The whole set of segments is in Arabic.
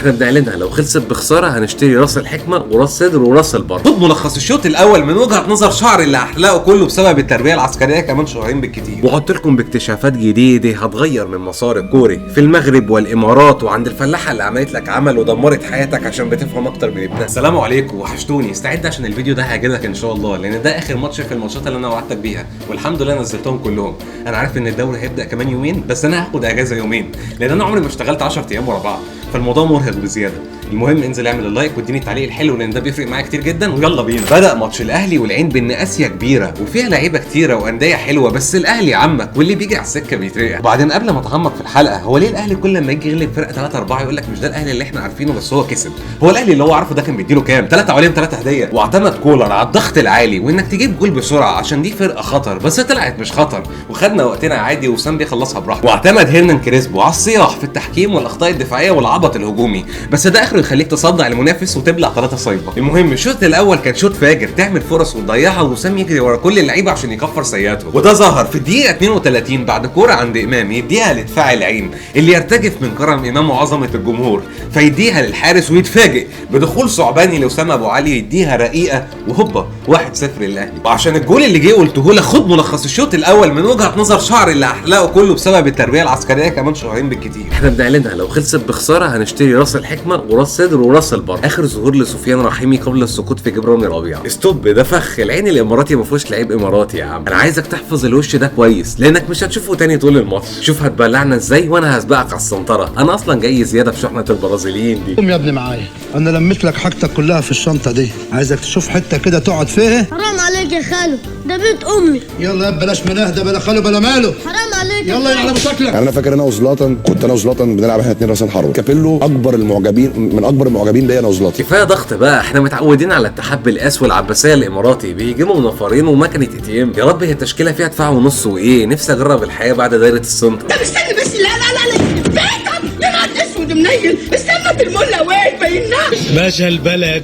احنا بنعلنها لو خلصت بخساره هنشتري راس الحكمه وراس صدر وراس البر. خد ملخص الشوط الاول من وجهه نظر شعر اللي هحلقه كله بسبب التربيه العسكريه كمان شهرين بالكتير، وحط لكم باكتشافات جديده هتغير من مسار الكوري في المغرب والامارات وعند الفلاحه اللي عملت لك عمل ودمرت حياتك عشان بتفهم اكتر من ابنها. السلام عليكم، وحشتوني. استعد عشان الفيديو ده هيعجبك ان شاء الله، لان ده اخر ماتش في الماتشات اللي انا وعدتك بيها، والحمد لله نزلتهم كلهم. انا عارف ان الدوري هيبدا كمان يومين، بس انا هاخد اجازه يومين لان انا عمري ما اشتغلت 10 ايام ورا بعض، فالموضوع مرهق بزياده. المهم انزل اعمل اللايك واديني التعليق الحلو لان ده بيفرق معايا كتير جدا، ويلا بينا. بدا ماتش الاهلي والعين بان اسيا كبيره وفيها لعيبه كتيره وانديه حلوه، بس الاهلي عمك واللي بيجي على السكه بيترقع. وبعدين قبل ما اتعمق في الحلقه، هو ليه الاهلي كل ما يجي يغلب فرقه 3 4 يقول لك مش ده الاهلي اللي احنا عارفينه بس هو كسب؟ هو الاهلي اللي هو عارفه ده كان بيديله كام؟ 3 عليهم 3 هديه، واعتمد كولر على الضغط العالي وانك تجيب جول بسرعه عشان دي فرقه خطر، بس طلعت مش خطر وخدنا وقتنا عادي وسام بيخلصها براحته. واعتمد هيرنان كريسبو على الصياح في التحكيم والاخطاء الدفاعيه والعبط الهجومي، بس ده اخره يخليك تصدع المنافس وتبلع 3 صيبه. المهم الشوط الاول كان شوط فاجر، تعمل فرص وتضيعها وسام يجري ورا كل اللعيبه عشان يكفر سيئاتهم، وده ظهر في الدقيقه 32 بعد كوره عند امام يديها لدفاع العين اللي يرتجف من كرم امام وعظمه الجمهور، فيديها للحارس ويتفاجئ بدخول ثعباني لاسامه ابو علي يديها رقيقه وهوبا 1-0 للاهلي. وعشان الجول اللي جه قلته لك، خد ملخص الشوط الاول من وجهه نظر شعر اللي هحلقه كله بسبب التربيه العسكريه كمان شهرين بالكتير. احنا بنعلنها لو خلصت بخساره هنشتري راس الحكمه وراس صدر وراس البر. اخر ظهور لسفيان رحيمي قبل السقوط في جبران الربيع. استوب، ده فخ. العين الاماراتي ما فيهوش لعيب اماراتي يا عم. انا عايزك تحفظ الوش ده كويس لانك مش هتشوفه تاني طول الماتش. شوف هتبلعنا ازاي وانا هسبقك على السنطره. انا اصلا جاي زياده في شحنه البرازيليين دي. قوم يا ابني معايا، انا لميت لك حاجتك كلها في الشنطه دي، عايزك تشوف حته كده تقعد فيها. حرام عليك يا خالو، ده بيت امي. يلا يا بلاش مناهده، بلا خالو بلا ماله. حرام عليك يلا يعلم شكلك. انا فاكر انا وزلاطن، كنت انا وزلاطن بنلعب احنا 2 راسين حرب. كابيلو اكبر المعجبين، من اكبر المعجبين بيا انا وزلاطن. كفايه ضغط بقى، احنا متعودين على التحب القاس والعباسيه الاماراتي، بيجيبوا نفرين ومكنه ATM. يا رب هي التشكيله فيها دفاع ونص وايه، نفسي اجرب الحياه بعد دايره السنتر. طب استنى بس، لا بيتك يا نهار اسود منيل، استنى في المله وين بيننا.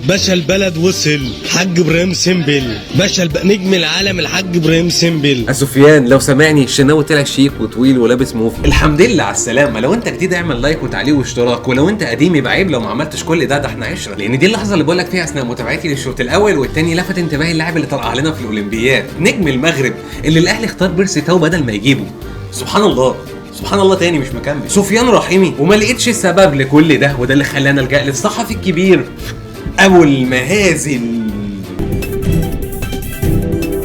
باشا البلد وصل، حاج ابراهيم سمبل، نجم العالم الحاج ابراهيم سمبل. سفيان لو سامعني، الشناوي طلع شيك وطويل ولابس موفي. الحمد لله على السلامه. لو انت جديد اعمل لايك وتعليق واشتراك، ولو انت قديم يبقى عيب لو ما عملتش كل ده احنا عشره، لان دي اللحظه اللي بقول لك فيها اثناء متابعتي للشوط الاول والثاني لفت انتباهي اللاعب اللي طلع علينا في الاولمبياد، نجم المغرب اللي الاهلي اختار بيرسي تاو بدل ما يجيبه. سبحان الله سبحان الله، تاني مش مكمل. سفيان رحيمي. وما لقيتش السبب لكل ده، وده اللي خلانا الجا للصحفي الكبير ابو المهازل.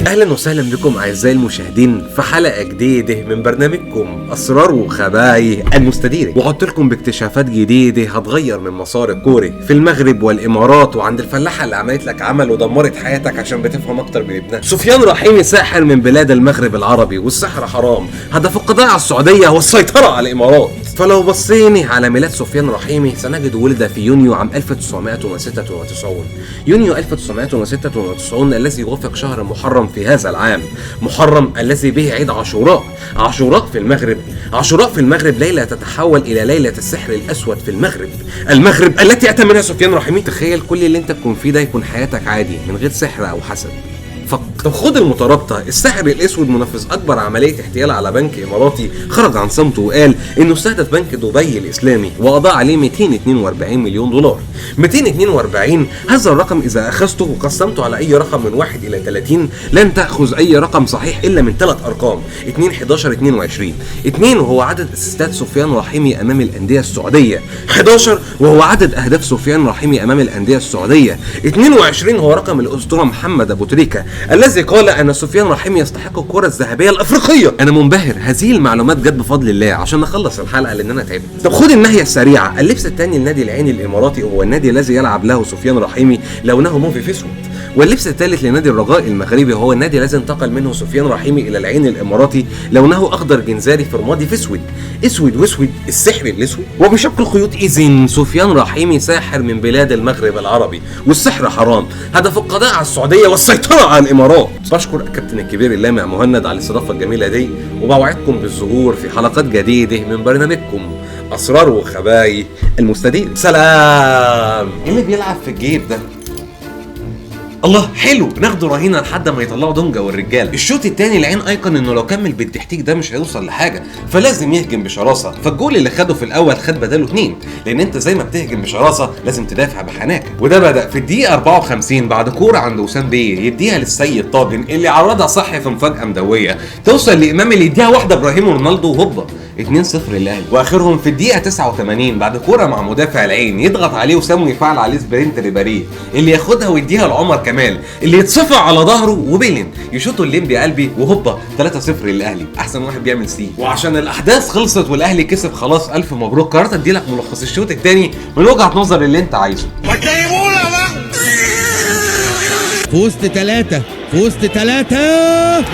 اهلا وسهلا بكم اعزائي المشاهدين في حلقه جديده من برنامجكم اسرار وخبايا المستديره، وحط لكم باكتشافات جديده هتغير من مسار الكوري في المغرب والامارات وعند الفلاحه اللي عملت لك عمل ودمرت حياتك عشان بتفهم اكتر من ابنها. سفيان رحيمي ساحر من بلاد المغرب العربي، والسحر حرام، هدف القضاء على السعوديه والسيطره على الامارات. فلو بصيني على ميلاد سفيان رحيمي سنجد ولد في يونيو عام 1996. يونيو 1996 الذي يوافق شهر محرم في هذا العام، محرم الذي به عيد عاشوراء. عاشوراء في المغرب، عاشوراء في المغرب ليلة تتحول إلى ليلة السحر الأسود في المغرب، المغرب التي أتى منها سفيان رحيمي. تخيل كل اللي أنت تكون فيه ده يكون حياتك عادي من غير سحر أو حسد. طب خد المترابطه، الساحر الاسود منفذ اكبر عمليه احتيال على بنك اماراتي خرج عن صمته وقال انه استهدف بنك دبي الاسلامي وقضى عليه 242 مليون دولار. 242 هذا الرقم اذا اخذته وقسمته على اي رقم من 1 إلى 30 لن تاخذ اي رقم صحيح الا من 3 ارقام، 2 11 22. 2 وهو عدد اسيستات سفيان رحيمي امام الانديه السعوديه، 11 وهو عدد اهداف سفيان رحيمي امام الانديه السعوديه، 22 هو رقم الاسطوره محمد ابو تريكه الذي قال ان سفيان رحيمي يستحق الكره الذهبيه الافريقيه. انا منبهر، هذه المعلومات جت بفضل الله عشان نخلص الحلقه لان انا تعبت. طب خد الناحيه السريعه، اللبس الثاني لنادي العين الاماراتي هو النادي الذي يلعب له سفيان رحيمي، لونه موفي في اسود. واللبس الثالث لنادي الرجاء المغربي هو النادي الذي انتقل منه سفيان رحيمي الى العين الاماراتي، لونه اخضر جنزاري في رمادي في اسود. اسود واسود، السحر الاسود وبشكل خيوط. اذن سفيان رحيمي ساحر من بلاد المغرب العربي والسحر حرام، هدف القضاء على السعوديه والسيطره على الامارات. بشكر الكابتن الكبير اللامع مهند على الاستضافه الجميله دي، وبوعدكم بالظهور في حلقات جديده من برنامجكم اسرار وخبايا المستدير. سلام. ايه اللي بيلعب في الجيب ده؟ الله حلو، ناخده رهينه لحد ما يطلعوا دونجا والرجاله. الشوط الثاني العين ايقن انه لو كمل بالتكتيك ده مش هيوصل لحاجه، فلازم يهجم بشراسه. فالجول اللي خده في الاول خد بداله 2، لان انت زي ما بتهجم بشراسه لازم تدافع بحناكه. وده بدا في الدقيقه 54 بعد كوره عند وسام بيه يديها للسيد طاجن اللي عرضها صح في مفاجاه مدويه، توصل لامام اللي يديها واحده ابراهيم رونالدو وهوبا 2-0 للاهلي. واخرهم في الدقيقه 89 بعد كوره مع مدافع العين يضغط عليه وسام ويفعل عليه سبرنت ريباري اللي ياخدها ويديها لعمر كمال اللي يتصفع على ظهره وبيلين يشوطوا الليمبي قلبي وهوبا 3-0 للاهلي. احسن واحد بيعمل سي. وعشان الاحداث خلصت والاهلي كسب خلاص، الف مبروك. قررت ادي لك ملخص الشوط الثاني من وجهه نظر اللي انت عايزه. فوزت 3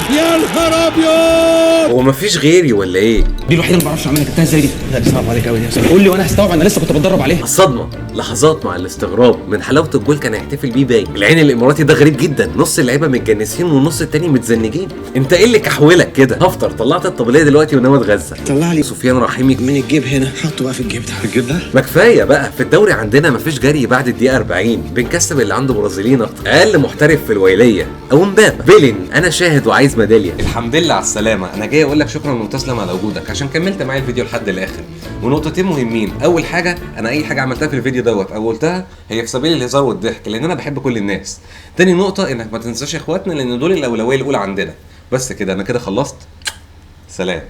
يا نهار ابيض. هو مفيش غيري ولا ايه؟ دي الوحيده اللي ما بعرفش اعملها، جبتها ازاي دي؟ لا دي صعبه عليك قوي دي. قول لي وانا هستوعب، انا لسه كنت بتدرب عليها. الصدمه لحظات مع الاستغراب من حلاوه الجول كان هيحتفل بيه باين. العين الاماراتي ده غريب جدا، نص اللعيبه متجنسين والنص التاني متزنجين. انت ايه اللي كحولك كده؟ هفطر طلعت الطبليه دلوقتي وناوي اتغذى. طلع لي سفيان رحيمي من الجيب هنا، حطه بقى في الجيب ده. الجيب ده ما كفايه بقى، في الدوري عندنا مفيش جري بعد الدقيقه 40، بنكسب اللي عنده برازيليين اكتر. اقل محترف في الويليه او مبابا بيلين. انا شاهد وعايز ميداليه. الحمد لله على السلامه. انا جاي اقول لك شكرا وتسلم على وجودك عشان كملت معايا الفيديو لحد الاخر. ونقطتين مهمين، اول حاجه انا اي حاجه عملتها في الفيديو دوت او قلتها هي في سبيل الهزار والضحك لان انا بحب كل الناس. تاني نقطه انك ما تنساش اخواتنا لان دول الاولويه الاولى عندنا. بس كده انا كده خلصت. سلام.